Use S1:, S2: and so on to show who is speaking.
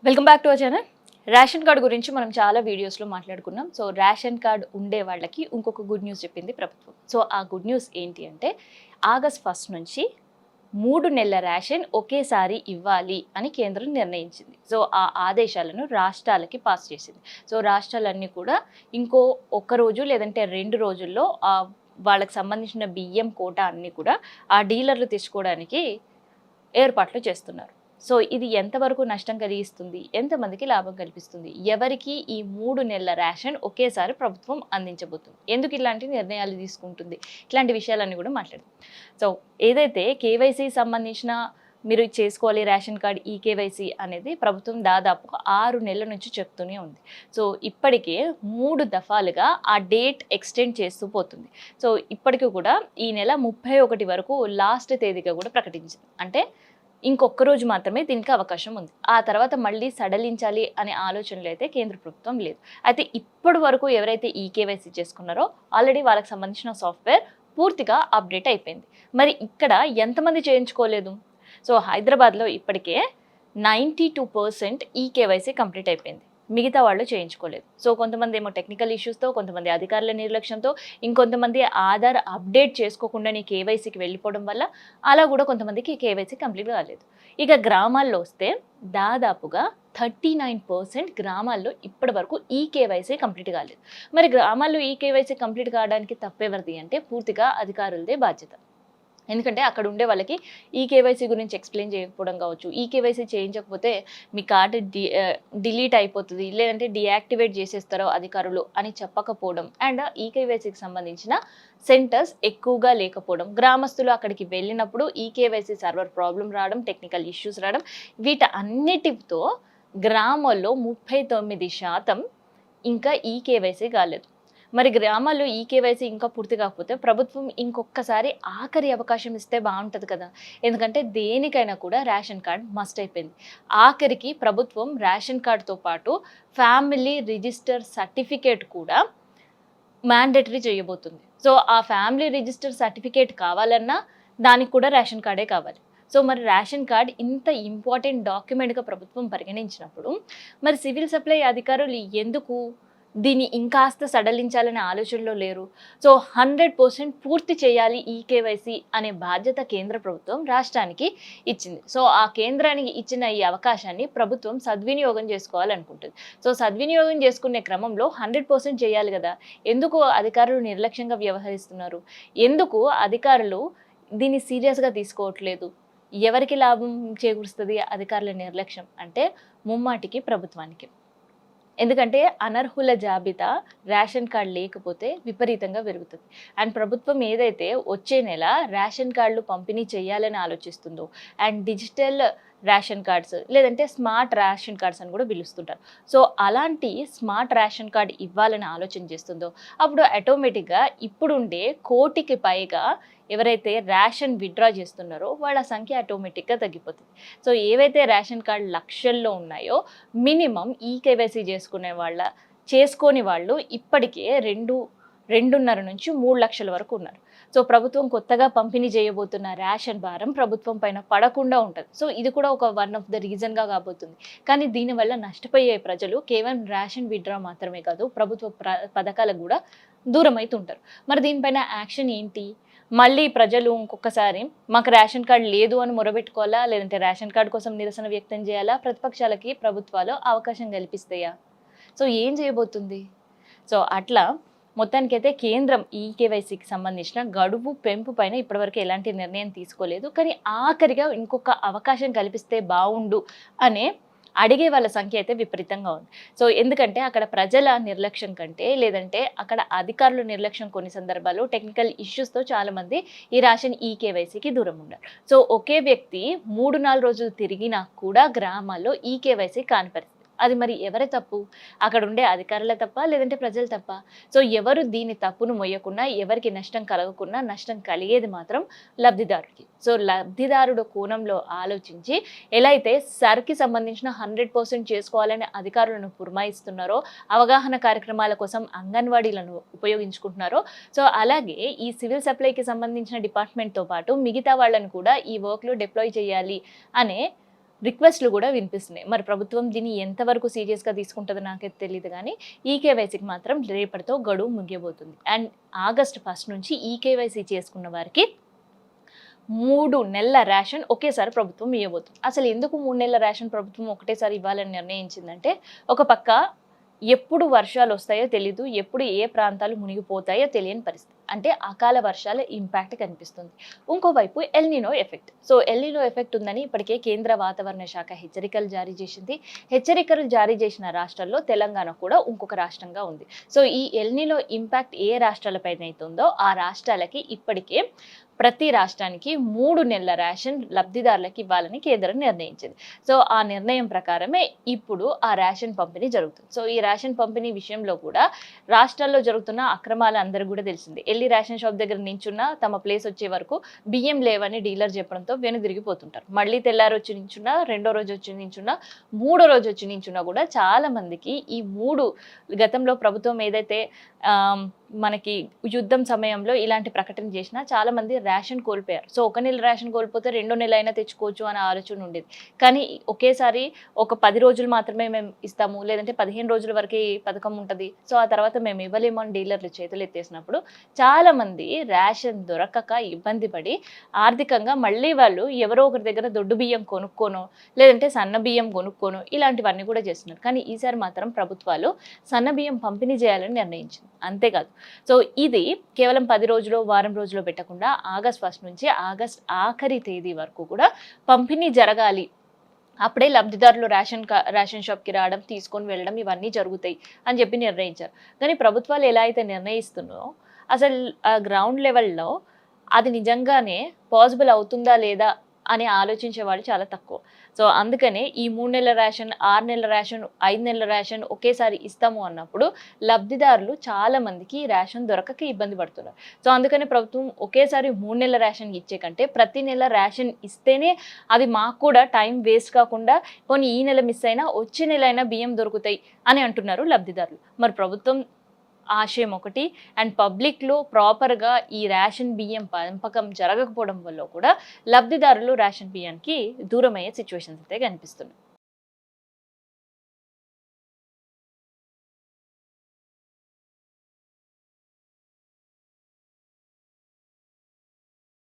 S1: Welcome back to our channel. Ration card గురించి మనం చాలా వీడియోస్లో మాట్లాడుకున్నాం. సో రేషన్ కార్డు ఉండే వాళ్ళకి ఇంకొక గుడ్ న్యూస్ చెప్పింది ప్రభుత్వం. సో ఆ గుడ్ న్యూస్ ఏంటి అంటే ఆగస్ట్ 1 నుంచి 3 నెలల రేషన్ ఒకేసారి ఇవ్వాలి అని కేంద్రం నిర్ణయించింది. సో ఆ ఆదేశాలను రాష్ట్రాలకి పాస్ చేసింది. సో రాష్ట్రాలన్నీ కూడా ఇంకో ఒక్క రోజు లేదంటే 2 రోజుల్లో వాళ్ళకి సంబంధించిన బియ్యం కోటా అన్నీ కూడా ఆ డీలర్లు తెచ్చుకోవడానికి ఏర్పాట్లు చేస్తున్నారు. సో ఇది ఎంతవరకు నష్టం కలిగిస్తుంది, ఎంతమందికి లాభం కల్పిస్తుంది, ఎవరికి ఈ 3 నెలల రేషన్ ఒకేసారి ప్రభుత్వం అందించబోతుంది, ఎందుకు ఇలాంటి నిర్ణయాలు తీసుకుంటుంది, ఇట్లాంటి విషయాలన్నీ కూడా మాట్లాడదాం. సో ఏదైతే కేవైసీ సంబంధించిన మీరు చేసుకోవాలి రేషన్ కార్డ్ ఈ కేవైసీ అనేది ప్రభుత్వం దాదాపు 6 నెలల నుంచి చెప్తూనే ఉంది. సో ఇప్పటికే 3 దఫాలుగా ఆ డేట్ ఎక్స్టెండ్ చేస్తూ పోతుంది. సో ఇప్పటికీ కూడా ఈ నెల 31 వరకు లాస్ట్ తేదీగా కూడా ప్రకటించింది. అంటే ఇంకొక రోజు మాత్రమే దీనికి అవకాశం ఉంది. ఆ తర్వాత మళ్ళీ సడలించాలి అనే ఆలోచనలు అయితే కేంద్ర ప్రభుత్వం లేదు. అయితే ఇప్పటి వరకు ఎవరైతే ఈ కేవైసీ చేసుకున్నారో ఆల్రెడీ వాళ్ళకి సంబంధించిన సాఫ్ట్వేర్ పూర్తిగా అప్డేట్ అయిపోయింది. మరి ఇక్కడ ఎంతమంది చేయించుకోలేదు? సో హైదరాబాద్లో ఇప్పటికే 92% ఈ కేవైసీ కంప్లీట్ అయిపోయింది. మిగతా వాళ్ళు చేయించుకోలేదు. సో కొంతమంది ఏమో టెక్నికల్ ఇష్యూస్తో, కొంతమంది అధికారుల నిర్లక్ష్యంతో, ఇంకొంతమంది ఆధార్ అప్డేట్ చేసుకోకుండానే కేవైసీకి వెళ్ళిపోవడం వల్ల అలా కూడా కొంతమందికి కేవైసీ కంప్లీట్ కాలేదు. ఇక గ్రామాల్లో వస్తే దాదాపుగా 39% గ్రామాల్లో ఇప్పటి వరకు ఈ కేవైసీ కంప్లీట్ కాలేదు. మరి గ్రామాల్లో ఈ కేవైసీ కంప్లీట్ కావడానికి తప్పెవరిది అంటే పూర్తిగా అధికారులదే బాధ్యత. ఎందుకంటే అక్కడ ఉండే వాళ్ళకి ఈ కేవైసీ గురించి ఎక్స్ప్లెయిన్ చేయకపోవడం కావచ్చు, ఈ కేవైసీ చేయించకపోతే మీ కార్డు డిలీట్ అయిపోతుంది, లేదంటే డియాక్టివేట్ చేసేస్తారో అధికారులు అని చెప్పకపోవడం, అండ్ ఈ కేవైసీకి సంబంధించిన సెంటర్స్ ఎక్కువగా లేకపోవడం, గ్రామస్తులు అక్కడికి వెళ్ళినప్పుడు ఈ కేవైసీ సర్వర్ ప్రాబ్లం రావడం, టెక్నికల్ ఇష్యూస్ రావడం, వీటన్నిటితో గ్రామాల్లో 39% ఇంకా ఈ కేవైసీ కాలేదు. మరి గ్రామాల్లో ఈ కేవైసీ ఇంకా పూర్తి కాకపోతే ప్రభుత్వం ఇంకొకసారి ఆఖరి అవకాశం ఇస్తే బాగుంటుంది కదా. ఎందుకంటే దేనికైనా కూడా రేషన్ కార్డ్ మస్ట్ అయిపోయింది. ఆఖరికి ప్రభుత్వం రేషన్ కార్డుతో పాటు ఫ్యామిలీ రిజిస్టర్ సర్టిఫికేట్ కూడా మ్యాండేటరీ చేయబోతుంది. సో ఆ ఫ్యామిలీ రిజిస్టర్ సర్టిఫికేట్ కావాలన్నా దానికి కూడా రేషన్ కార్డే కావాలి. సో మరి రేషన్ కార్డ్ ఇంత ఇంపార్టెంట్ డాక్యుమెంట్గా ప్రభుత్వం పరిగణించినప్పుడు మరి సివిల్ సప్లై అధికారులు ఎందుకు దీన్ని ఇంకాస్త సడలించాలనే ఆలోచనలో లేరు? సో 100% పూర్తి చేయాలి ఈ కేవైసీ అనే బాధ్యత కేంద్ర ప్రభుత్వం రాష్ట్రానికి ఇచ్చింది. సో ఆ కేంద్రానికి ఇచ్చిన ఈ అవకాశాన్ని ప్రభుత్వం సద్వినియోగం చేసుకోవాలనుకుంటుంది. సో సద్వినియోగం చేసుకునే క్రమంలో 100% చేయాలి కదా. ఎందుకు అధికారులు నిర్లక్ష్యంగా వ్యవహరిస్తున్నారు? ఎందుకు అధికారులు దీన్ని సీరియస్గా తీసుకోవట్లేదు? ఎవరికి లాభం చేకూరుస్తుంది అధికారుల నిర్లక్ష్యం అంటే ముమ్మాటికి ప్రభుత్వానికి. ఎందుకంటే అనర్హుల జాబితా రేషన్ కార్డు లేకపోతే విపరీతంగా పెరుగుతుంది. అండ్ ప్రభుత్వం ఏదైతే వచ్చే నెల రేషన్ కార్డులు పంపిణీ చేయాలని ఆలోచిస్తుందో, అండ్ డిజిటల్ రేషన్ కార్డ్స్ లేదంటే స్మార్ట్ రేషన్ కార్డ్స్ అని కూడా పిలుస్తుంటారు. సో అలాంటి స్మార్ట్ రేషన్ కార్డ్ ఇవ్వాలని ఆలోచన చేస్తుందో అప్పుడు ఆటోమేటిక్గా ఇప్పుడుండే 1 కోటికి పైగా ఎవరైతే రేషన్ విత్డ్రా చేస్తున్నారో వాళ్ళ సంఖ్య ఆటోమేటిక్గా తగ్గిపోతుంది. సో ఏవైతే రేషన్ కార్డు లక్షల్లో ఉన్నాయో మినిమం ఈ కేవైసీ చేసుకోని వాళ్ళు ఇప్పటికే 2.5 నుంచి 3 లక్షల వరకు ఉన్నారు. సో ప్రభుత్వం కొత్తగా పంపిణీ చేయబోతున్న రేషన్ భారం ప్రభుత్వం పైన పడకుండా ఉంటుంది. సో ఇది కూడా ఒక వన్ ఆఫ్ ద రీజన్గా కాబోతుంది. కానీ దీనివల్ల నష్టపోయే ప్రజలు కేవలం రేషన్ విత్డ్రా మాత్రమే కాదు, ప్రభుత్వ పథకాలకు కూడా దూరం అవుతుంటారు. మరి దీనిపైన యాక్షన్ ఏంటి? మళ్ళీ ప్రజలు ఇంకొకసారి మాకు రేషన్ కార్డు లేదు అని మొరబెట్టుకోవాలా, లేదంటే రేషన్ కార్డు కోసం నిరసన వ్యక్తం చేయాలా? ప్రతిపక్షాలకి ప్రభుత్వాలు అవకాశం కల్పిస్తాయా? సో ఏం చేయబోతుంది? సో అట్లా మొత్తానికైతే కేంద్రం ఈ కేవైసీకి సంబంధించిన గడువు పెంపు పైన ఇప్పటివరకు ఎలాంటి నిర్ణయం తీసుకోలేదు. కానీ ఆఖరిగా ఇంకొక అవకాశం కల్పిస్తే బాగుండు అనే అడిగే వాళ్ళ సంఖ్య అయితే విపరీతంగా ఉంది. సో ఎందుకంటే అక్కడ ప్రజల నిర్లక్ష్యం కంటే లేదంటే అక్కడ అధికారుల నిర్లక్ష్యం కొన్ని సందర్భాల్లో టెక్నికల్ ఇష్యూస్తో చాలామంది ఈ రేషన్ ఈ కేవైసీకి దూరం ఉన్నారు. సో ఒకే వ్యక్తి 3-4 రోజులు తిరిగినా కూడా గ్రామాల్లో ఈ కేవైసీ కాని పరిస్థితి. అది మరి ఎవరి తప్పు? అక్కడ ఉండే అధికారుల తప్ప లేదంటే ప్రజల తప్ప? సో ఎవరు దీని తప్పును మొయ్యకుండా, ఎవరికి నష్టం కలగకుండా, నష్టం కలిగేది మాత్రం లబ్ధిదారుడికి. సో లబ్ధిదారుడు కోణంలో ఆలోచించి ఎలా అయితే సర్కి సంబంధించిన 100% చేసుకోవాలని అధికారులను పురమాయిస్తున్నారో, అవగాహన కార్యక్రమాల కోసం అంగన్వాడీలను ఉపయోగించుకుంటున్నారో, సో అలాగే ఈ సివిల్ సప్లైకి సంబంధించిన డిపార్ట్మెంట్తో పాటు మిగతా వాళ్ళని కూడా ఈ వర్క్లో డిప్లాయ్ చేయాలి అనే రిక్వెస్ట్లు కూడా వినిపిస్తున్నాయి. మరి ప్రభుత్వం దీన్ని ఎంతవరకు సీరియస్గా తీసుకుంటుందో నాకైతే తెలియదు, కానీ ఈకేవైసీకి మాత్రం రేపటితో గడువు ముగియబోతుంది. అండ్ ఆగస్ట్ 1 నుంచి ఈకేవైసీ చేసుకున్న వారికి 3 నెలల రేషన్ ఒకేసారి ప్రభుత్వం ఇవ్వబోతుంది. అసలు ఎందుకు 3 నెలల రేషన్ ప్రభుత్వం ఒకటేసారి ఇవ్వాలని నిర్ణయించిందంటే, ఒక పక్క ఎప్పుడు వర్షాలు వస్తాయో తెలీదు, ఎప్పుడు ఏ ప్రాంతాలు మునిగిపోతాయో తెలియని పరిస్థితి. అంటే అకాల వర్షాల ఇంపాక్ట్ కనిపిస్తుంది. ఇంకోవైపు El Niño effect. So El Niño effect ఉందని ఇప్పటికే కేంద్ర వాతావరణ శాఖ హెచ్చరికలు జారీ చేసింది. హెచ్చరికలు జారీ చేసిన రాష్ట్రాల్లో తెలంగాణ కూడా ఇంకొక రాష్ట్రంగా ఉంది. సో ఈ ఎల్నినో ఇంపాక్ట్ ఏ రాష్ట్రాలపైన అవుతుందో ఆ రాష్ట్రాలకి ఇప్పటికే ప్రతి రాష్ట్రానికి 3 నెలల రేషన్ లబ్ధిదారులకు ఇవ్వాలని కేంద్రం నిర్ణయించింది. సో ఆ నిర్ణయం ప్రకారమే ఇప్పుడు ఆ రేషన్ పంపిణీ జరుగుతుంది. సో ఈ రేషన్ పంపిణీ విషయంలో కూడా రాష్ట్రాల్లో జరుగుతున్న అక్రమాలు అందరూ కూడా తెలిసింది. వెళ్ళి రేషన్ షాప్ దగ్గర నించున్నా తమ ప్లేస్ వచ్చే వరకు బియ్యం లేవని డీలర్ చెప్పడంతో వెనుదిరిగిపోతుంటారు. మళ్ళీ తెల్లారి వచ్చి నించున్నా, రెండో రోజు వచ్చి నించున్నా, మూడో రోజు వచ్చి నించున్నా కూడా చాలా మందికి ఈ 3 గతంలో ప్రభుత్వం ఏదైతే మనకి యుద్ధం సమయంలో ఇలాంటి ప్రకటన చేసినా చాలా మంది రేషన్ కోల్పోయారు. సో ఒక నెల రేషన్ కోల్పోతే 2 నెలలు అయినా తెచ్చుకోవచ్చు అనే ఆలోచన ఉండేది. కానీ ఒకేసారి ఒక 10 రోజులు మాత్రమే మేము ఇస్తాము, లేదంటే 15 రోజుల వరకు ఈ పథకం ఉంటుంది, సో ఆ తర్వాత మేము ఇవ్వలేము అని డీలర్లు చేతులు ఎత్తేసినప్పుడు చాలా మంది రేషన్ దొరకక ఇబ్బంది పడి ఆర్థికంగా మళ్ళీ వాళ్ళు ఎవరో ఒకరి దగ్గర దొడ్డు బియ్యం కొనుక్కోను, లేదంటే సన్న బియ్యం కొనుక్కోను, ఇలాంటివన్నీ కూడా చేస్తున్నారు. కానీ ఈసారి మాత్రం ప్రభుత్వాలు సన్న బియ్యం పంపిణీ చేయాలని నిర్ణయించింది. అంతేకాదు, సో ఇది కేవలం 10 రోజులు వారం రోజులు పెట్టకుండా ఆగస్ట్ 1 నుంచి ఆగస్ట్ ఆఖరి తేదీ వరకు కూడా పంపిణీ జరగాలి. అప్పుడే లబ్ధిదారులు రేషన్ షాప్కి రావడం, తీసుకొని వెళ్ళడం ఇవన్నీ జరుగుతాయి అని చెప్పి నిర్ణయించారు. కానీ ప్రభుత్వాలు ఎలా అయితే నిర్ణయిస్తున్నాయో అసలు గ్రౌండ్ లెవెల్లో అది నిజంగానే పాసిబుల్ అవుతుందా లేదా అని ఆలోచించే వాళ్ళు చాలా తక్కువ. సో అందుకనే ఈ 3 నెలల రేషన్, 6 నెలల రేషన్, 5 నెలల రేషన్ ఒకేసారి ఇస్తాము అన్నప్పుడు లబ్ధిదారులు చాలా మందికి రేషన్ దొరకక ఇబ్బంది పడుతున్నారు. సో అందుకని ప్రభుత్వం ఒకేసారి 3 నెలల రేషన్ ఇచ్చే కంటే ప్రతి నెల రేషన్ ఇస్తేనే అది మాకు కూడా టైం వేస్ట్ కాకుండా పోనీ ఈ నెల మిస్ అయినా వచ్చే నెల అయినా బియ్యం దొరుకుతాయి అని అంటున్నారు లబ్ధిదారులు. మరి ప్రభుత్వం ఆశయం ఒకటి, అండ్ పబ్లిక్లో ప్రాపర్గా ఈ రేషన్ బియ్యం పంపకం జరగకపోవడం వల్ల కూడా లబ్ధిదారులు రేషన్ బియ్యానికి దూరమయ్యే సిచ్యువేషన్స్ అయితే కనిపిస్తున్నాయి.